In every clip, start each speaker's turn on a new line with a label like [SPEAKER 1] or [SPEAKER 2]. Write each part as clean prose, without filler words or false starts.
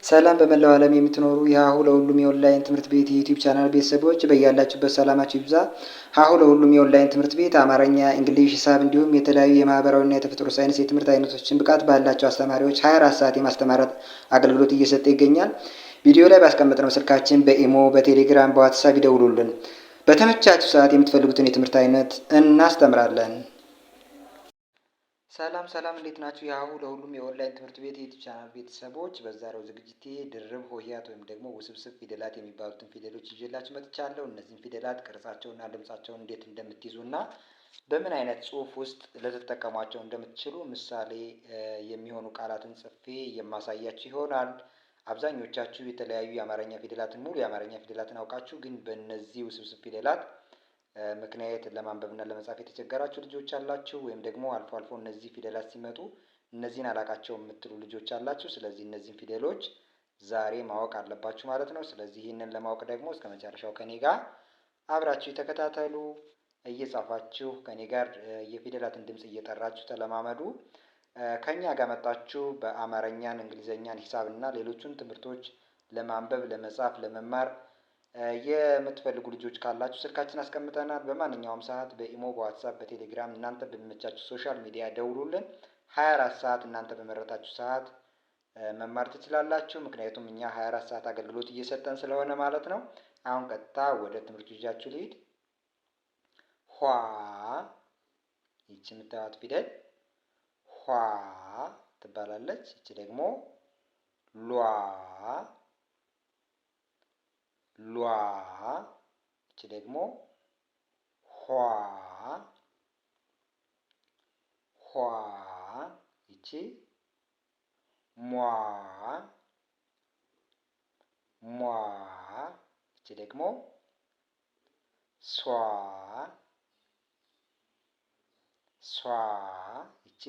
[SPEAKER 1] ሰላም በመላው ዓለም የምትኖሩ የሀሁ ለሁሉም የኦንላይን ትምህርት ቤት የዩቲዩብ ቻናል ቤተሰቦች በያላችሁበት ሰላማችሁ ይብዛ። ሀሁ ለሁሉም የኦንላይን ትምህርት ቤት አማርኛ፣ እንግሊዝ፣ ሂሳብ እንዲሁም የተለያዩ የማህበራዊና የተፈጥሮ ሳይንስ የትምህርት አይነቶችን ብቃት ባላቸው አስተማሪዎች 24 ሰዓት የማስተማራት አገልግሎት እየሰጠ ይገኛል። ቪዲዮ ላይ ባስቀመጥነው ስልካችን በኢሞ፣ በቴሌግራም፣ በዋትሳፕ ይደውሉልን። በተመቻችሁ ሰዓት የምትፈልጉትን የትምህርት አይነት እናስተምራለን። ሰላም ሰላም እንዴት ናችሁ? የሀሁ ለሁሉም የኦንላይን ትምህርት ቤት የዩቲዩብ ቻናል ቤተሰቦች በዛሬው ዝግጅቴ ድርብ ሆሄያት ወይም ደግሞ ውስብስብ ፊደላት የሚባሉትን ፊደሎች ይዤላችሁ መጥቻለሁ። እነዚህን ፊደላት ቅርጻቸውና ድምጻቸውን እንዴት እንደምትይዙና በምን አይነት ጽሑፍ ውስጥ ልትጠቀሟቸው እንደምትችሉ ምሳሌ የሚሆኑ ቃላትን ጽፌ የማሳያችሁ ይሆናል። አብዛኞቻችሁ የተለያዩ የአማርኛ ፊደላትን ሙሉ የአማርኛ ፊደላትን አውቃችሁ ግን በእነዚህ ውስብስብ ፊደላት ምክንያት ለማንበብና ለመጻፍ የተቸገራችሁ ልጆች አላችሁ። ወይም ደግሞ አልፎ አልፎ እነዚህ ፊደላት ሲመጡ እነዚህን አላቃቸውም የምትሉ ልጆች አላችሁ። ስለዚህ እነዚህን ፊደሎች ዛሬ ማወቅ አለባችሁ ማለት ነው። ስለዚህ ይህንን ለማወቅ ደግሞ እስከ መጨረሻው ከኔ ጋር አብራችሁ ተከታተሉ። እየጻፋችሁ ከኔ ጋር የፊደላትን ድምጽ እየጠራችሁ ተለማመዱ። ከኛ ጋር መጣችሁ በአማርኛን፣ እንግሊዘኛን፣ ሂሳብና ሌሎቹን ትምህርቶች ለማንበብ፣ ለመጻፍ፣ ለመማር የምትፈልጉ ልጆች ካላችሁ ስልካችን አስቀምጠናል። በማንኛውም ሰዓት በኢሞ፣ በዋትሳፕ፣ በቴሌግራም እናንተ በሚመቻችሁ ሶሻል ሚዲያ ደውሉልን። 24 ሰዓት እናንተ በመረጣችሁ ሰዓት መማር ትችላላችሁ። ምክንያቱም እኛ 24 ሰዓት አገልግሎት እየሰጠን ስለሆነ ማለት ነው። አሁን ቀጥታ ወደ ትምህርቱ ይዣችሁ ልሂድ። ኋ ይቺ የምታዩት ፊደል ኋ ትባላለች። ይቺ ደግሞ ሏ ሏ ይቺ ደግሞ ኋ ኋ ይቺ ሟ ሟ ይቺ ደግሞ ሷ ሷ ይቺ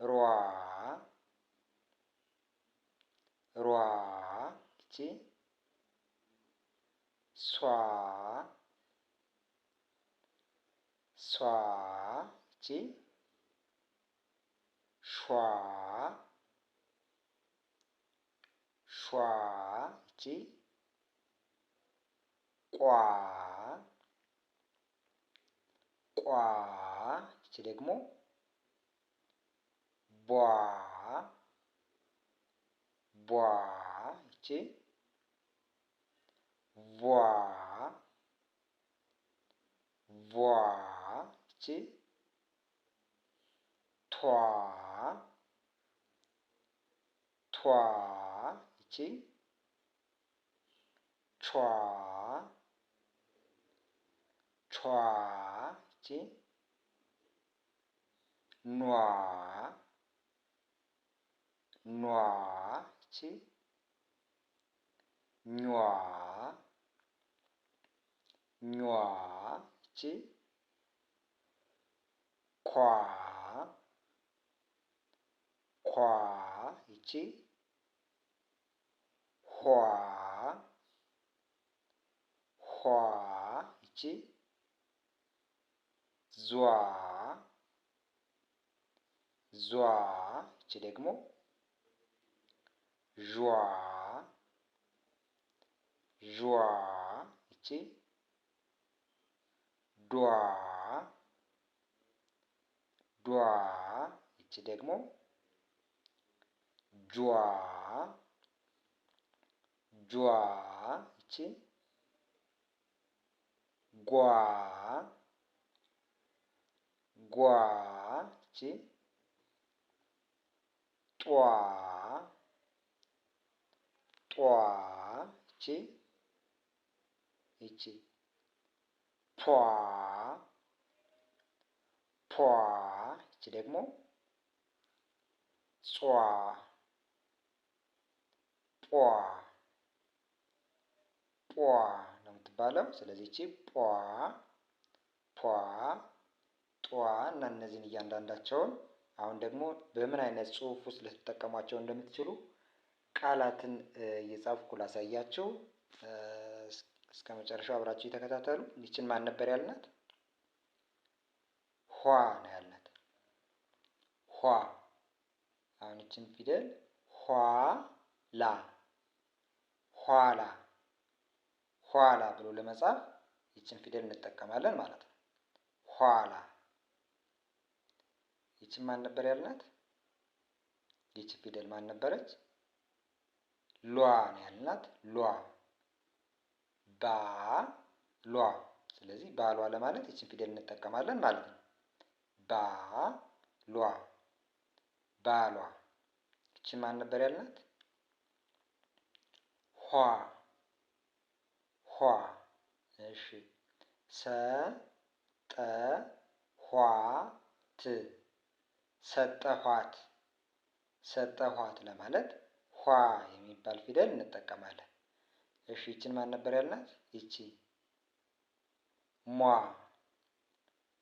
[SPEAKER 1] ሯ ሯ ይቺ ሷ ሷ ይቺ ሿ ሿ ይቺ ቋ ቋ ይቺ ደግሞ ቧ ቧ ይቺ ቧ ቧ ይቺ ቷ ቷ ይቺ ቿ ቿ ይቺ ኗ ኗ ይቺ ኟ ኟ ይቺ ኳ ኳ ይቺ ኋ ኋ ይቺ ዟ ዟ ይቺ ደግሞ ዧ ዧ ይቺ ዷ ዷ ይቺ ደግሞ ጇ ጇ ይቺ ጓ ጓ ይቺ ጧ ጧ ይቺ ይቺ ፖ ፖ ይቺ ደግሞ ጿ ጶ ጶ ነው የምትባለው። ስለዚህ ይቺ ጶ ፖ ጧ እና እነዚህን እያንዳንዳቸውን አሁን ደግሞ በምን አይነት ጽሑፍ ውስጥ ልትጠቀሟቸው እንደምትችሉ ቃላትን እየጻፍኩ ላሳያችሁ። እስከ መጨረሻው አብራችሁ የተከታተሉ። ይችን ማን ነበር ያልናት? ኋ ነው ያልናት። ኋ። አሁን ይችን ፊደል ኋ ኋላ ኋላ ኋላ ብሎ ለመጻፍ ይችን ፊደል እንጠቀማለን ማለት ነው። ኋላ። ይችን ማን ነበር ያልናት? ይች ፊደል ማን ነበረች? ሏ ነው ያልናት። ሏ ባ ሏ። ስለዚህ ባሏ ለማለት ይችን ፊደል እንጠቀማለን ማለት ነው። ባ ሏ ባሏ። ይችን ማን ነበር ያልናት? ኋ ኋ። እሺ ሰጠኋት ሰጠኋት ሰጠኋት ለማለት ኋ የሚባል ፊደል እንጠቀማለን። እሺ ይችን ማን ነበር ያልናት? ይቺ ሟ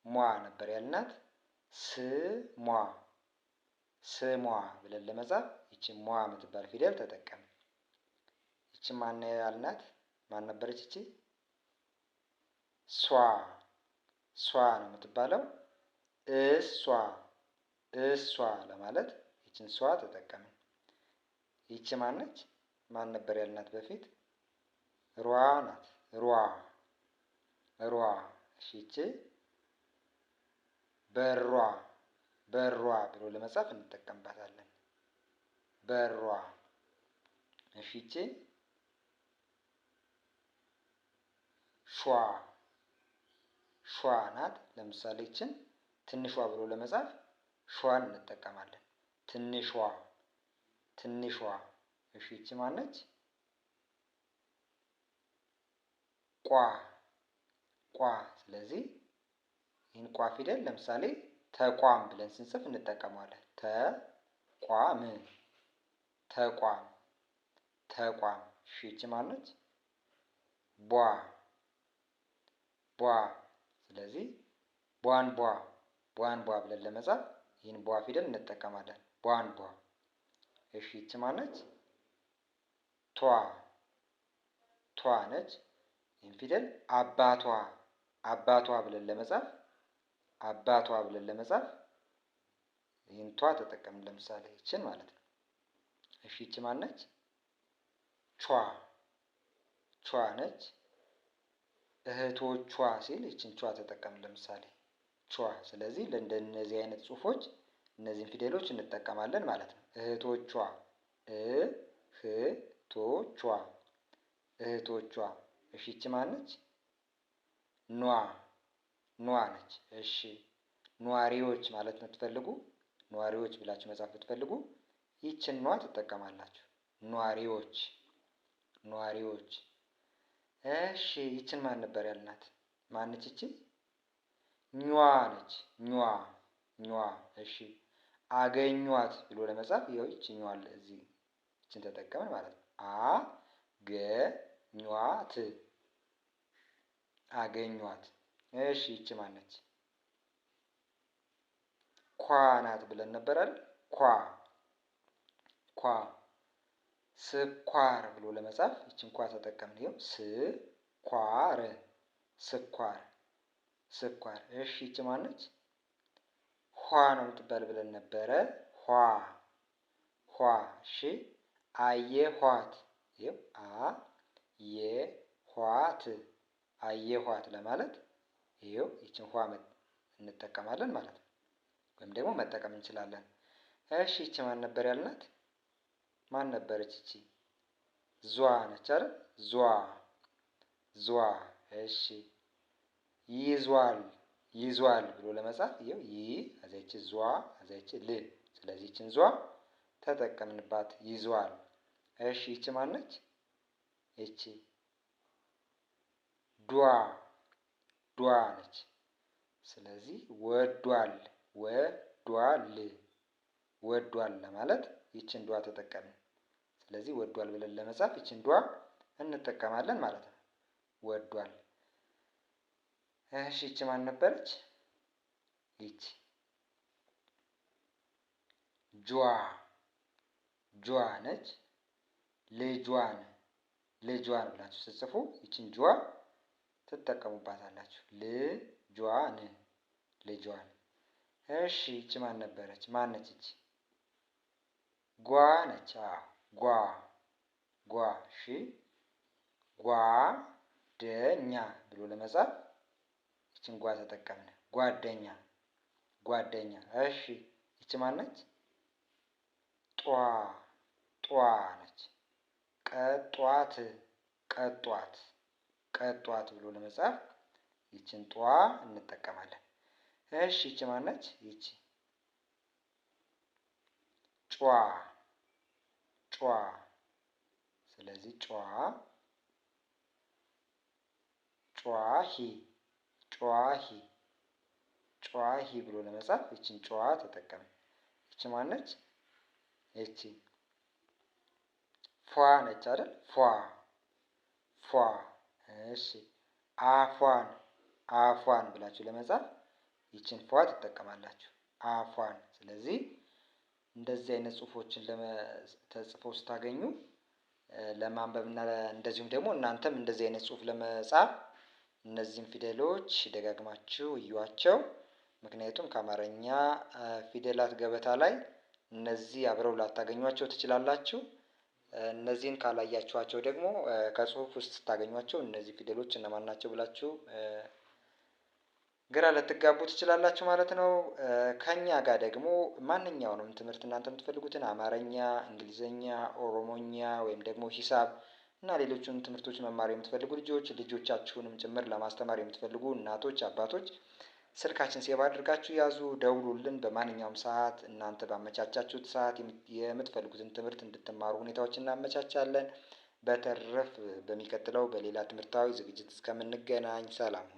[SPEAKER 1] ሟ ነበር ያልናት። ስሟ ስሟ ብለን ለመጻፍ ይችን ሟ የምትባል ፊደል ተጠቀምን። ይችን ማን ያልናት? ማን ነበረች ይቺ? ሷ ሷ ነው የምትባለው። እሷ እሷ ለማለት ይችን ሷ ተጠቀምን። ይቺ ማነች? ማን ነበር ያልናት በፊት? ሯ ናት። ሯ ሯ። እሺ ይቺ በሯ በሯ ብሎ ለመጻፍ እንጠቀምባታለን። በሯ። እሺ ይቺ ሿ ሿ ናት። ለምሳሌ ይችን ትንሿ ብሎ ለመጻፍ ሿን እንጠቀማለን። ትንሿ ትንሿ። እሺ ይቺ ማነች? ቋ ቋ። ስለዚህ ይህን ቋ ፊደል ለምሳሌ ተቋም ብለን ስንጽፍ እንጠቀመዋለን። ተቋም ተቋም ተቋም። እሺ ይቺ ማነች? ቧ ቧ። ስለዚህ ቧንቧ ቧንቧ ብለን ለመጻፍ ይህን ቧ ፊደል እንጠቀማለን። ቧንቧ። እሺ ይቺ ማነች? ቷ ቷ ነች። ይህን ፊደል አባቷ አባቷ ብለን ለመጻፍ አባቷ ብለን ለመጻፍ ይህን ቷ ተጠቀምን። ለምሳሌ ይችን ማለት ነው። እሺ ይቺ ማነች? ቿ ቿ ነች። እህቶቿ ሲል ይችን ቿ ተጠቀምን። ለምሳሌ ቿ። ስለዚህ ለእንደነዚህ አይነት ጽሁፎች እነዚህን ፊደሎች እንጠቀማለን ማለት ነው። እህቶቿ እህቶቿ እህቶቿ። እሺ ይቺ ማነች? ኗ ኗ ነች። እሺ ኗሪዎች ማለት የምትፈልጉ ኗሪዎች ብላችሁ መጻፍ ብትፈልጉ ይችን ኗ ትጠቀማላችሁ። ኗሪዎች ኗሪዎች። እሺ ይችን ማን ነበር ያልናት? ማነች ይቺ? ኟ ነች። ኟ ኟ። እሺ አገኟት ብሎ ለመጻፍ ይኸው ይችኛዋል እዚህ ይችን ተጠቀምን ማለት ነው። አገኟት አገኟት። እሺ ይቺ ማነች? ኳ ናት ብለን ነበር አይደል? ኳ ኳ። ስኳር ብሎ ለመጻፍ ይችን ኳ ተጠቀምን። ይኸው ስኳር ስኳር ስኳር። እሺ ይቺ ማነች? ኋ ነው የምትባል ብለን ነበረ። ኋ ኋ። እሺ አየኋት። ይኸው አየኋት አየኋት ለማለት ይኸው ይችን ኋ እንጠቀማለን ማለት ነው። ወይም ደግሞ መጠቀም እንችላለን። እሺ ይቺ ማን ነበር ያልናት? ማን ነበረች ይቺ? ዟ ነች አይደል? ዟ ዟ። እሺ ይዟል ይዟል ብሎ ለመጻፍ ይኸው ይ ከዚያ ይቺ ዟ ከዚያ ይቺ ል። ስለዚህ ይችን ዟ ተጠቀምንባት። ይዟል። እሺ ይቺ ማነች? ይቺ ዷ ዷ ነች። ስለዚህ ወዷል ወዷል ወዷል ለማለት ይችን ዷ ተጠቀምን። ስለዚህ ወዷል ብለን ለመጻፍ ይችን ዷ እንጠቀማለን ማለት ነው። ወዷል። እሺ ይቺ ማን ነበረች? ይቺ ጇ ጇ ነች። ልጇን ልጇን ብላችሁ ስትጽፉ ይችን ጇ ትጠቀሙባታላችሁ። ልጇን ልጇን። እሺ ይቺ ማን ነበረች? ማነች ይቺ? ጓ ነች። ጓ ጓ። እሺ ጓ ደኛ ብሎ ለመጻፍ ይችን ጓ ተጠቀምን። ጓደኛ ጓደኛ። እሺ ይች ማነች? ጧ ጧ ነች። ቀጧት ቀጧት ቀጧት ብሎ ለመጻፍ ይችን ጧ እንጠቀማለን። እሺ ይች ማነች? ይች ጯ ጯ። ስለዚህ ጯ ጯሂ ጯሂ ጯሂ ብሎ ለመጻፍ ይችን ጯ ተጠቀምን። ይች ማነች? ይቺ ፏ ነች አይደል? ፏ ፏ። እሺ አፏን አፏን ብላችሁ ለመጻፍ ይችን ፏ ትጠቀማላችሁ። አፏን። ስለዚህ እንደዚህ አይነት ጽሁፎችን ተጽፈው ስታገኙ ለማንበብና እንደዚሁም ደግሞ እናንተም እንደዚህ አይነት ጽሁፍ ለመጻፍ እነዚህን ፊደሎች ደጋግማችሁ እዩዋቸው። ምክንያቱም ከአማርኛ ፊደላት ገበታ ላይ እነዚህ አብረው ላታገኟቸው ትችላላችሁ። እነዚህን ካላያችኋቸው ደግሞ ከጽሁፍ ውስጥ ስታገኟቸው እነዚህ ፊደሎች እነማን ናቸው ብላችሁ ግራ ልትጋቡ ትችላላችሁ ማለት ነው። ከኛ ጋር ደግሞ ማንኛውንም ትምህርት እናንተ የምትፈልጉትን አማርኛ፣ እንግሊዘኛ፣ ኦሮሞኛ ወይም ደግሞ ሂሳብ እና ሌሎቹን ትምህርቶች መማር የምትፈልጉ ልጆቻችሁንም ጭምር ለማስተማር የምትፈልጉ እናቶች፣ አባቶች ስልካችን ሴቭ አድርጋችሁ ያዙ፣ ደውሉልን። በማንኛውም ሰዓት እናንተ ባመቻቻችሁት ሰዓት የምትፈልጉትን ትምህርት እንድትማሩ ሁኔታዎችን እናመቻቻለን። በተረፈ በሚቀጥለው በሌላ ትምህርታዊ ዝግጅት እስከምንገናኝ ሰላም።